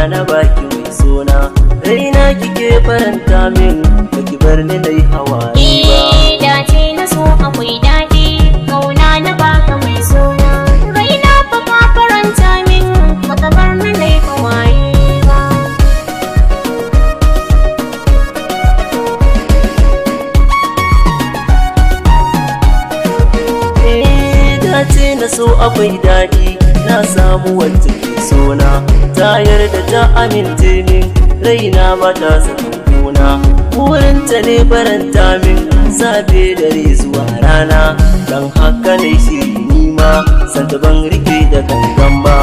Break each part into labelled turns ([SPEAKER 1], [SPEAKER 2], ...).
[SPEAKER 1] na baki mai suna, raina kike faranta min baki bar ni dai hawaye ba.
[SPEAKER 2] Dace na so akwai daɗi, kauna na baka mai suna, raina fa ka faranta min baka bar ni dai hawaye ba.
[SPEAKER 1] Dace na so akwai daɗi, na samu wacce ke sona, ta yarda ta amince min, raina ba ta saka kuna, burinta ne faranta min safe dare zuwa rana, don haka ne shiri nima sanda ban rike da gangan ba.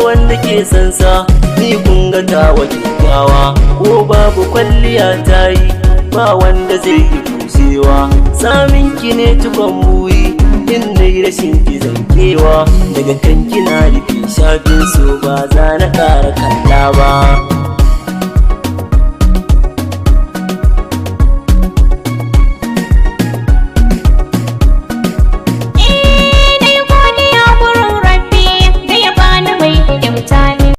[SPEAKER 1] Wanda ke sansa ni kun ga tawa kyakkyawa, ko babu kwalliya ta yi ba wanda zai yi kushewa, samin ki ne tukon buyi in dai rashin ki zankewa, daga kan kina rufe shafin so ba za na ƙara kalla ba.